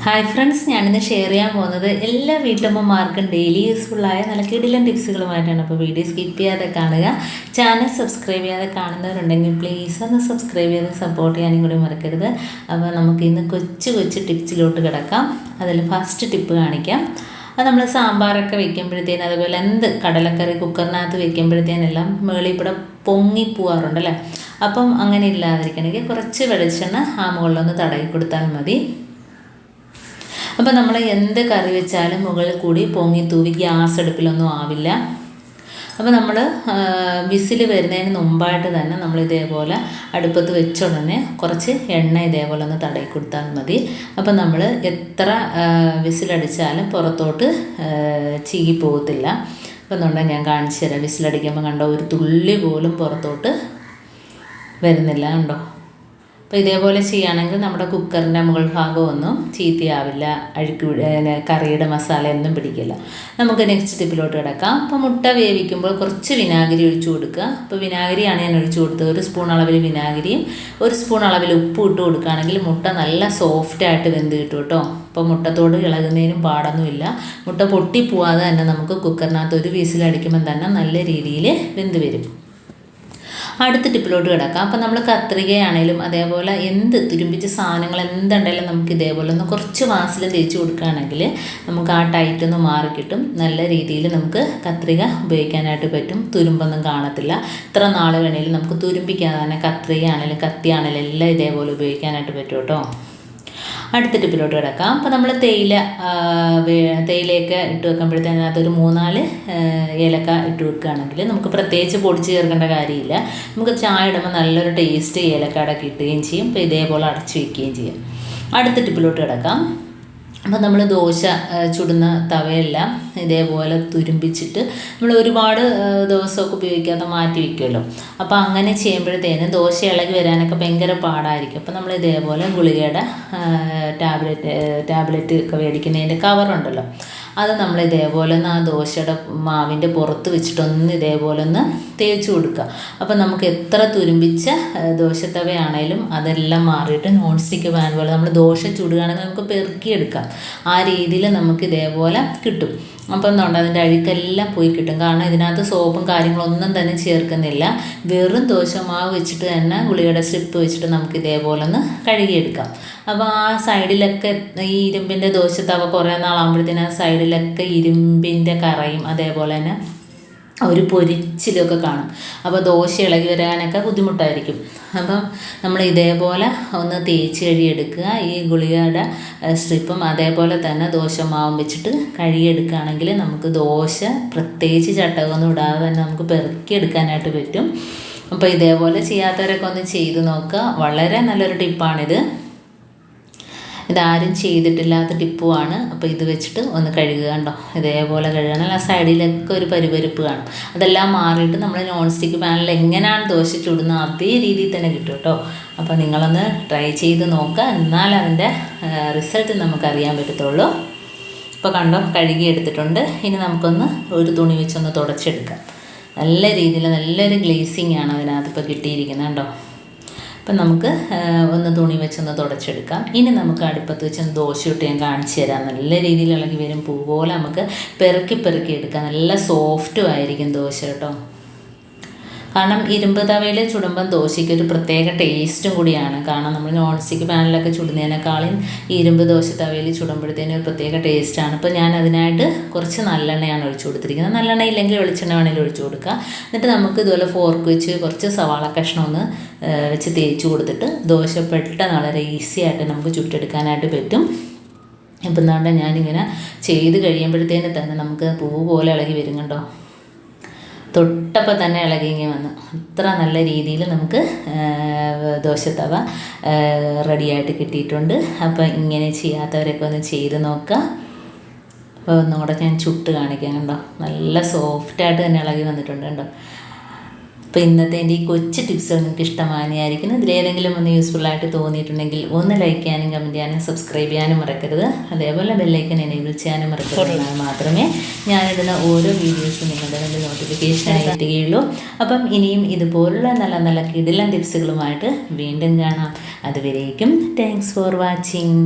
Hi friends, ഞാനിന്ന് share ചെയ്യാൻ പോകുന്നത് എല്ലാ വീട്ടമ്മമാർക്കും ഡെയിലി യൂസ്ഫുള്ളായ നല്ല കിടിലൻ ടിപ്സുകളുമായിട്ടാണ്. അപ്പോൾ വീഡിയോ സ്കിപ്പ് ചെയ്യാതെ കാണുക. ചാനൽ സബ്സ്ക്രൈബ് ചെയ്യാതെ കാണുന്നവരുണ്ടെങ്കിൽ പ്ലീസ് ഒന്ന് സബ്സ്ക്രൈബ് ചെയ്ത് സപ്പോർട്ട് ചെയ്യാനും കൂടി മറക്കരുത്. അപ്പോൾ നമുക്ക് ഇന്ന് കൊച്ചു കൊച്ചു ടിപ്സിലോട്ട് കിടക്കാം. അതിൽ ഫസ്റ്റ് ടിപ്പ് കാണിക്കാം. അത് നമ്മൾ സാമ്പാറൊക്കെ വെക്കുമ്പോഴത്തേനും, അതുപോലെ എന്ത് കടലക്കറി കുക്കറിനകത്ത് വെക്കുമ്പോഴത്തേനെല്ലാം മേളിൽ കൂടെ പൊങ്ങിപ്പോവാറുണ്ടല്ലേ. അപ്പം അങ്ങനെ ഇല്ലാതിരിക്കണമെങ്കിൽ കുറച്ച് വെളിച്ചെണ്ണ ആ മുകളിലൊന്ന് തടവി കൊടുത്താൽ മതി. അപ്പോൾ നമ്മൾ എന്ത് കറി വെച്ചാലും മുകളിൽ കൂടി പൊങ്ങി തൂവി ഗ്യാസ് അടുപ്പിലൊന്നും ആവില്ല. അപ്പോൾ നമ്മൾ വിസിൽ വരുന്നതിന് മുമ്പായിട്ട് തന്നെ നമ്മൾ ഇതേപോലെ അടുപ്പത്ത് വെച്ച ഉടനെ കുറച്ച് എണ്ണ ഇതേപോലെ ഒന്ന് തടവി കൊടുത്താൽ മതി. അപ്പോൾ നമ്മൾ എത്ര വിസിലടിച്ചാലും പുറത്തോട്ട് ചീകി പോകത്തില്ല. അപ്പോൾ എന്നുണ്ടെങ്കിൽ ഞാൻ കാണിച്ചു തരാം. വിസിലടിക്കുമ്പോൾ കണ്ടോ, ഒരു തുള്ളി പോലും പുറത്തോട്ട് വരുന്നില്ല, കണ്ടോ. അപ്പോൾ ഇതേപോലെ ചെയ്യുകയാണെങ്കിൽ നമ്മുടെ കുക്കറിൻ്റെ മുകൾ ഭാഗമൊന്നും ചീത്തയാവില്ല, കറിയുടെ മസാല ഒന്നും പിടിക്കില്ല. നമുക്ക് നെക്സ്റ്റ് ടിപ്പിലോട്ട് കിടക്കാം. അപ്പോൾ മുട്ട വേവിക്കുമ്പോൾ കുറച്ച് വിനാഗിരി ഒഴിച്ചു കൊടുക്കുക. അപ്പോൾ വിനാഗിരിയാണ് ഞാൻ ഒഴിച്ചു കൊടുത്തത്. 1 സ്പൂൺ അളവിൽ വിനാഗിരിയും 1 സ്പൂൺ അളവിൽ ഉപ്പും ഇട്ട് കൊടുക്കുകയാണെങ്കിൽ മുട്ട നല്ല സോഫ്റ്റായിട്ട് വെന്ത് കിട്ടും കേട്ടോ. അപ്പോൾ മുട്ടത്തോട് ഇളകുന്നതിനും പാടൊന്നുമില്ല. മുട്ട പൊട്ടിപ്പോവാതെ തന്നെ നമുക്ക് കുക്കറിനകത്ത് ഒരു വിസിലടിക്കുമ്പം തന്നെ നല്ല രീതിയിൽ വെന്ത് വരും. അടുത്ത ടിപ്പിലോട്ട് കിടക്കാം. അപ്പം നമ്മൾ കത്രികയാണേലും അതേപോലെ എന്ത് തുരുമ്പിച്ച സാധനങ്ങൾ എന്തുണ്ടെങ്കിലും നമുക്ക് ഇതേപോലെ ഒന്ന് കുറച്ച് വാസിൽ തേച്ച് കൊടുക്കുകയാണെങ്കിൽ നമുക്ക് ആ ടൈറ്റൊന്ന് മാറിക്കിട്ടും. നല്ല രീതിയിൽ നമുക്ക് കത്രിക ഉപയോഗിക്കാനായിട്ട് പറ്റും. തുരുമ്പൊന്നും കാണത്തില്ല. എത്ര നാൾ വേണേലും നമുക്ക് തുരുമ്പിക്കാതെ തന്നെ കത്രികയാണേലും കത്തിയാണേലും എല്ലാം ഇതേപോലെ ഉപയോഗിക്കാനായിട്ട് പറ്റും കേട്ടോ. അടുത്ത ടിപ്പിലോട്ട് കിടക്കാം. അപ്പോൾ നമ്മൾ തേയിലയൊക്കെ ഇട്ട് വെക്കുമ്പോഴത്തേന് അതിനകത്തൊരു 3-4 ഏലക്ക ഇട്ട് വെക്കുകയാണെങ്കിൽ നമുക്ക് പ്രത്യേകിച്ച് പൊടിച്ച് ചേർക്കേണ്ട കാര്യമില്ല. നമുക്ക് ചായ ഇടുമ്പോൾ നല്ലൊരു ടേസ്റ്റ് ഏലക്കയുടെ കിട്ടുകയും ചെയ്യും. അപ്പോൾ ഇതേപോലെ അടച്ചു വയ്ക്കുകയും ചെയ്യും. അടുത്ത ടിപ്പിലോട്ട് കിടക്കാം. അപ്പോൾ നമ്മൾ ദോശ ചുടുന്ന തവയെല്ലാം ഇതേപോലെ തുരുമ്പിച്ചിട്ട് നമ്മൾ ഒരുപാട് ദിവസമൊക്കെ ഉപയോഗിക്കാതെ മാറ്റി വയ്ക്കുമല്ലോ. അപ്പോൾ അങ്ങനെ ചെയ്യുമ്പോഴത്തേനും ദോശ ഇളകി വരാനൊക്കെ ഭയങ്കര പാടായിരിക്കും. അപ്പോൾ നമ്മൾ ഇതേപോലെ ഗുളികയുടെ ടാബ്ലറ്റ് ഒക്കെ മേടിക്കുന്നതിൻ്റെ കവറുണ്ടല്ലോ, അത് നമ്മൾ ഇതേപോലെ ഒന്ന് ആ ദോശയുടെ മാവിൻ്റെ പുറത്ത് വെച്ചിട്ടൊന്ന് ഇതേപോലെ ഒന്ന് തേച്ച് കൊടുക്കുക. അപ്പോൾ നമുക്ക് എത്ര തുരുമ്പിച്ച ദോശത്തവയാണേലും അതെല്ലാം മാറിയിട്ട് നോൺ സ്റ്റിക്ക് പാൻ പോലെ നമ്മൾ ദോശ ചുടുകയാണെങ്കിൽ നമുക്ക് പെറുക്കിയെടുക്കാം. ആ രീതിയിൽ നമുക്ക് ഇതേപോലെ കിട്ടും. അപ്പം എന്തുകൊണ്ട് അതിൻ്റെ അഴുക്കെല്ലാം പോയി കിട്ടും. കാരണം ഇതിനകത്ത് സോപ്പും കാര്യങ്ങളൊന്നും തന്നെ ചേർക്കുന്നില്ല. വെറും ദോശമാവ് വെച്ചിട്ട് തന്നെ ഗുളികയുടെ സ്ട്രിപ്പ് വെച്ചിട്ട് നമുക്ക് ഇതേപോലെ ഒന്ന് കഴുകിയെടുക്കാം. അപ്പോൾ ആ സൈഡിലൊക്കെ ഈ ഇരുമ്പിൻ്റെ ദോശത്തവ കുറേ നാളാകുമ്പോഴത്തേനും ആ സൈഡിലൊക്കെ ഇരുമ്പിൻ്റെ കറയും അതേപോലെ തന്നെ ഒരു പൊരിച്ചിലൊക്കെ കാണും. അപ്പോൾ ദോശ ഇളകി വരാനൊക്കെ ബുദ്ധിമുട്ടായിരിക്കും. അപ്പം നമ്മൾ ഇതേപോലെ ഒന്ന് തേച്ച് കഴുകിയെടുക്കുക. ഈ ഗുളികയുടെ സ്ട്രിപ്പും അതേപോലെ തന്നെ ദോശമാവും വെച്ചിട്ട് കഴുകിയെടുക്കുകയാണെങ്കിൽ നമുക്ക് ദോശ പ്രത്യേകിച്ച് ചട്ടകമൊന്നും ഇടാതെ തന്നെ നമുക്ക് പെറുക്കിയെടുക്കാനായിട്ട് പറ്റും. അപ്പോൾ ഇതേപോലെ ചെയ്യാത്തവരൊക്കെ ഒന്ന് ചെയ്ത് നോക്കുക. വളരെ നല്ലൊരു ടിപ്പാണിത്. ഇതാരും ചെയ്തിട്ടില്ലാത്ത ടിപ്പുമാണ്. അപ്പോൾ ഇത് വെച്ചിട്ട് ഒന്ന് കഴുകുക. കണ്ടോ, ഇതേപോലെ കഴുകണം. ആ സൈഡിലൊക്കെ ഒരു പരുപരുപ്പ് കാണും. അതെല്ലാം മാറിയിട്ട് നമ്മൾ നോൺ സ്റ്റിക്ക് പാനിൽ എങ്ങനെയാണ് ദോശ ചുടുന്നത് അതേ രീതിയിൽ തന്നെ കിട്ടും കേട്ടോ. അപ്പോൾ നിങ്ങളൊന്ന് ട്രൈ ചെയ്ത് നോക്കുക. എന്നാൽ അതിൻ്റെ റിസൾട്ട് നമുക്കറിയാൻ പറ്റത്തുള്ളൂ. ഇപ്പോൾ കണ്ടോ, കഴുകി എടുത്തിട്ടുണ്ട്. ഇനി നമുക്കൊന്ന് ഒരു തുണി വെച്ചൊന്ന് തുടച്ചെടുക്കാം. നല്ല രീതിയിൽ നല്ലൊരു ഗ്ലേസിങ് ആണ് അതിനകത്ത് ഇപ്പോൾ കിട്ടിയിരിക്കുന്നത് കണ്ടോ. അപ്പം നമുക്ക് ഒന്ന് തുണി വെച്ചൊന്ന് തുടച്ചെടുക്കാം. ഇനി നമുക്ക് അടുപ്പത്ത് വെച്ച് ദോശ ഇട്ട് ഞാൻ കാണിച്ചു തരാം. നല്ല രീതിയിൽ ഇളകി വരും. പൂ പോലെ നമുക്ക് പെറുക്കി എടുക്കാം. നല്ല സോഫ്റ്റും ആയിരിക്കും ദോശ കേട്ടോ. കാരണം ഇരുമ്പ് തവയിൽ ചുടുമ്പം ദോശയ്ക്ക് ഒരു പ്രത്യേക ടേസ്റ്റും കൂടിയാണ്. കാരണം നമ്മൾ നോൺ സ്റ്റിക്ക് പാനിലൊക്കെ ചുടുന്നതിനേക്കാളും ഇരുമ്പ് ദോശ തവയിൽ ചുടുമ്പോഴത്തേനും ഒരു പ്രത്യേക ടേസ്റ്റാണ്. അപ്പോൾ ഞാൻ അതിനായിട്ട് കുറച്ച് നല്ലെണ്ണയാണ് ഒഴിച്ചു കൊടുത്തിരിക്കുന്നത്. നല്ലെണ്ണ ഇല്ലെങ്കിൽ വെളിച്ചെണ്ണ വേണമെങ്കിൽ ഒഴിച്ചു കൊടുക്കുക. എന്നിട്ട് നമുക്ക് ഇതുപോലെ ഫോർക്ക് വെച്ച് കുറച്ച് സവാള കഷ്ണം ഒന്ന് വെച്ച് തേച്ച് കൊടുത്തിട്ട് ദോശ പെട്ടെന്ന് വളരെ ഈസി ആയിട്ട് നമുക്ക് ചുട്ടെടുക്കാനായിട്ട് പറ്റും. ഇപ്പം എന്താണ്ട് ഞാനിങ്ങനെ ചെയ്ത് കഴിയുമ്പോഴത്തേന് തന്നെ നമുക്ക് പൂ പോലെ ഇളകി വരും കണ്ടോ. തൊട്ടപ്പോൾ തന്നെ ഇളകി വന്നു. അത്ര നല്ല രീതിയിൽ നമുക്ക് ദോശത്തവ റെഡിയായിട്ട് കിട്ടിയിട്ടുണ്ട്. അപ്പോൾ ഇങ്ങനെ ചെയ്യാത്തവരൊക്കെ ഒന്ന് ചെയ്ത് നോക്കുക. അപ്പോൾ ഒന്നുകൂടെ ഞാൻ ചുട്ട് കാണിക്കാം. കണ്ടോ, നല്ല സോഫ്റ്റായിട്ട് തന്നെ ഇളകി വന്നിട്ടുണ്ട് കണ്ടോ. അപ്പോൾ ഇന്നത്തെ എൻ്റെ ഈ കൊച്ചു ടിപ്സ് നിങ്ങൾക്ക് ഇഷ്ടമായിരിക്കുന്നു. ഇതിലേതെങ്കിലും ഒന്ന് യൂസ്ഫുള്ളായിട്ട് തോന്നിയിട്ടുണ്ടെങ്കിൽ ഒന്ന് ലൈക്ക് ചെയ്യാനും കമൻറ്റ് ചെയ്യാനും സബ്സ്ക്രൈബ് ചെയ്യാനും മറക്കരുത്. അതേപോലെ ബെല്ലൈക്കൻ എനേബിൾ ചെയ്യാനും മറക്കരുത്. എന്നാൽ മാത്രമേ ഞാനിടുന്ന ഓരോ വീഡിയോസും നിങ്ങളുടെ വേണ്ടി നോട്ടിഫിക്കേഷനായി എത്തുകയുള്ളൂ. അപ്പം ഇനിയും ഇതുപോലുള്ള നല്ല നല്ല കിടിലൻ ടിപ്സുകളുമായിട്ട് വീണ്ടും കാണാം. അതുവരേക്കും താങ്ക്സ് ഫോർ വാച്ചിങ്.